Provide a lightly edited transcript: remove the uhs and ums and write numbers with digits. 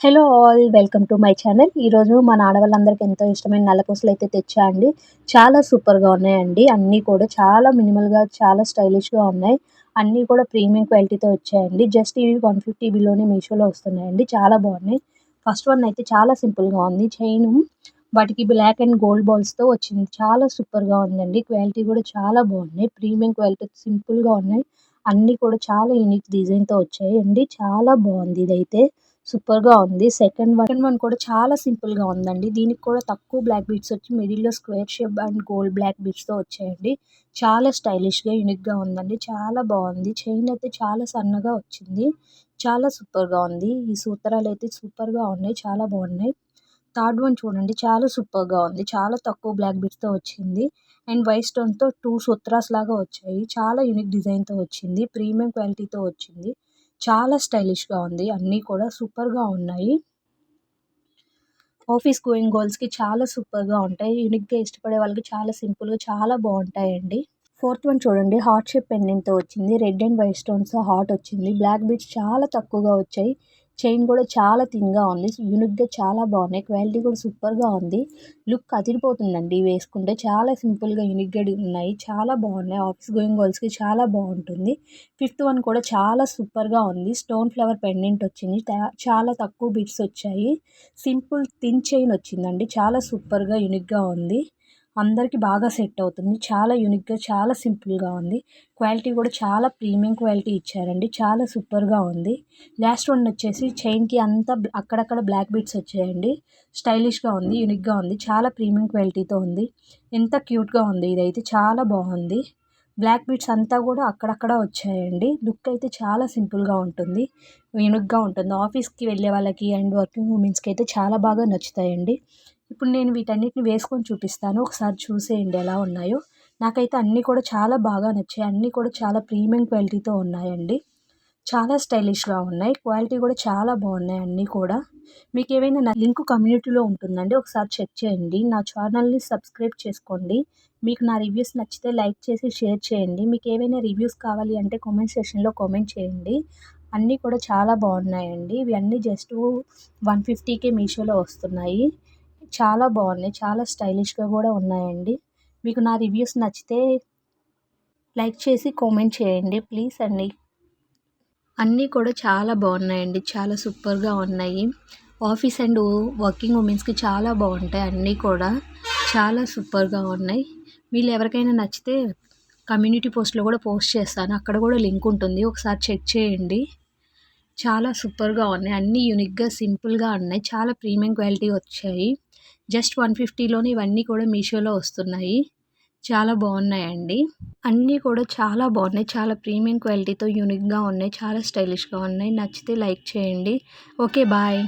Hello all welcome to my channel. ఈరోజు మన ఆడవాళ్ళందరికీ ఎంతో ఇష్టమైన నల్లపూసలు అయితే తెచ్చా అండి. చాలా సూపర్‌గా ఉన్నాయండి. అన్నీ కూడా చాలా మినిమల్‌గా, చాలా స్టైలిష్‌గా ఉన్నాయి. అన్నీ కూడా ప్రీమియం క్వాలిటీతో వచ్చాయండి. జస్ట్ ఇవి 150 బిలోనే మీషోలో వస్తున్నాయండి. చాలా బాగున్నాయి. ఫస్ట్ వన్ అయితే చాలా సింపుల్‌గా ఉంది. చైను వాటికి బ్లాక్ అండ్ గోల్డ్ బాల్స్‌తో వచ్చింది. చాలా సూపర్‌గా ఉందండి. క్వాలిటీ కూడా చాలా బాగున్నాయి. ప్రీమియం క్వాలిటీ సింపుల్‌గా ఉన్నాయి. అన్నీ కూడా చాలా యూనిక్ డిజైన్‌తో వచ్చాయండి. చాలా బాగుంది ఇదైతే. సూపర్‌గా ఉంది. సెకండ్ వన్ కూడా చాలా సింపుల్‌గా ఉందండి. దీనికి కూడా తక్కువ బ్లాక్ బీడ్స్ వచ్చి మిడిల్‌లో square shape and gold black బీడ్స్‌తో వచ్చాయండి. చాలా స్టైలిష్‌గా, యూనిక్‌గా ఉందండి. చాలా బాగుంది. చైన్ అయితే చాలా సన్నగా వచ్చింది. చాలా సూపర్‌గా ఉంది. ఈ సూత్రాలైతే సూపర్‌గా ఉన్నాయి. చాలా బాగున్నాయి. థర్డ్ వన్ చూడండి, చాలా సూపర్‌గా ఉంది. చాలా తక్కువ బ్లాక్ బీడ్స్‌తో వచ్చింది. అండ్ వైట్ స్టోన్‌తో 2 సూత్రాస్ లాగా వచ్చాయి. చాలా యూనిక్ డిజైన్‌తో వచ్చింది. ప్రీమియం క్వాలిటీతో వచ్చింది. చాలా స్టైలిష్‌గా ఉంది. అన్నీ కూడా సూపర్‌గా ఉన్నాయి. ఆఫీస్ గోయింగ్ గర్ల్స్‌కి చాలా సూపర్‌గా ఉంటాయి. యూనిక్‌గా ఇష్టపడే వాళ్ళకి చాలా సింపుల్‌గా చాలా బావుంటాయండి. ఫోర్త్ వన్ చూడండి, హార్ట్ షేప్ పెండెంట్‌తో వచ్చింది. రెడ్ అండ్ వైట్ స్టోన్స్‌తో హార్ట్ వచ్చింది. బ్లాక్ బీడ్స్ చాలా తక్కువగా వచ్చాయి. చైన్ కూడా చాలా థిన్‌గా ఉంది. యూనిక్‌గా చాలా బాగున్నాయి. క్వాలిటీ కూడా సూపర్‌గా ఉంది. లుక్ అదిరిపోతుందండి వేసుకుంటే. చాలా సింపుల్‌గా, యూనిక్‌గా ఉన్నాయి. చాలా బాగున్నాయి. ఆఫీస్ గోయింగ్ గర్ల్స్‌కి చాలా బాగుంటుంది. ఫిఫ్త్ వన్ కూడా చాలా సూపర్‌గా ఉంది. స్టోన్ ఫ్లవర్ పెండెంట్ వచ్చింది. చాలా తక్కువ బీడ్స్ వచ్చాయి. సింపుల్ థిన్ చైన్ వచ్చిందండి. చాలా సూపర్‌గా, యూనిక్‌గా ఉంది. అందరికి బాగా సెట్ అవుతుంది. చాలా యూనిక్‌గా, చాలా సింపుల్‌గా ఉంది. క్వాలిటీ కూడా చాలా ప్రీమియం క్వాలిటీ ఇచ్చారండి. చాలా సూపర్‌గా ఉంది. లాస్ట్ వన్ వచ్చేసి చైన్‌కి అంతా అక్కడక్కడ బ్లాక్ బీడ్స్ వచ్చాయండి. స్టైలిష్‌గా ఉంది. యూనిక్‌గా ఉంది. చాలా ప్రీమియం క్వాలిటీతో ఉంది. ఎంత క్యూట్‌గా ఉంది. ఇదైతే చాలా బాగుంది. బ్లాక్ బీడ్స్ అంతా కూడా అక్కడక్కడ వచ్చాయండి. లుక్ అయితే చాలా సింపుల్‌గా ఉంటుంది. యూనిక్‌గా ఉంటుంది. ఆఫీస్‌కి వెళ్ళే వాళ్ళకి అండ్ వర్కింగ్ ఉమెన్స్‌కి అయితే చాలా బాగా నచ్చుతాయండి. ఇప్పుడు నేను వీటన్నిటిని వేసుకొని చూపిస్తాను. ఒకసారి చూసేయండి ఎలా ఉన్నాయో. నాకైతే అన్నీ కూడా చాలా బాగా నచ్చాయి. అన్నీ కూడా చాలా ప్రీమియం క్వాలిటీతో ఉన్నాయండి. చాలా స్టైలిష్‌గా ఉన్నాయి. క్వాలిటీ కూడా చాలా బాగున్నాయి అన్నీ కూడా. మీకేవైనా లింక్ కమ్యూనిటీలో ఉంటుందండి. ఒకసారి చెక్ చేయండి. నా ఛానల్‌ని సబ్స్క్రైబ్ చేసుకోండి. మీకు నా రివ్యూస్ నచ్చితే లైక్ చేసి షేర్ చేయండి. మీకేవైనా రివ్యూస్ కావాలి అంటే కామెంట్ సెక్షన్‌లో కామెంట్ చేయండి. అన్నీ కూడా చాలా బాగున్నాయండి. ఇవి అన్నీ జస్ట్ 150కే మీషోలో వస్తున్నాయి. చాలా బాగున్నాయి. చాలా స్టైలిష్‌గా కూడా ఉన్నాయండి. మీకు నా రివ్యూస్ నచ్చితే లైక్ చేసి కామెంట్ చేయండి ప్లీజ్ అండి. అన్నీ కూడా చాలా బాగున్నాయండి. చాలా సూపర్‌గా ఉన్నాయి. ఆఫీస్ అండ్ వర్కింగ్ ఉమెన్స్‌కి చాలా బాగుంటాయి అన్నీ కూడా. చాలా సూపర్‌గా ఉన్నాయి. వీళ్ళు ఎవరికైనా నచ్చితే కమ్యూనిటీ పోస్ట్‌లో కూడా పోస్ట్ చేస్తాను. అక్కడ కూడా లింక్ ఉంటుంది. ఒకసారి చెక్ చేయండి. చాలా సూపర్‌గా ఉన్నాయి. అన్నీ యూనిక్‌గా, సింపుల్‌గా ఉన్నాయి. చాలా ప్రీమియం క్వాలిటీ వచ్చాయి. జస్ట్ 150లోనే ఇవన్నీ కూడా మీషోలో వస్తున్నాయి. చాలా బాగున్నాయండి. అన్నీ కూడా చాలా బాగున్నాయి. చాలా ప్రీమియం క్వాలిటీతో యూనిక్‌గా ఉన్నాయి. చాలా స్టైలిష్‌గా ఉన్నాయి. నచ్చితే లైక్ చేయండి. ఓకే. బాయ్.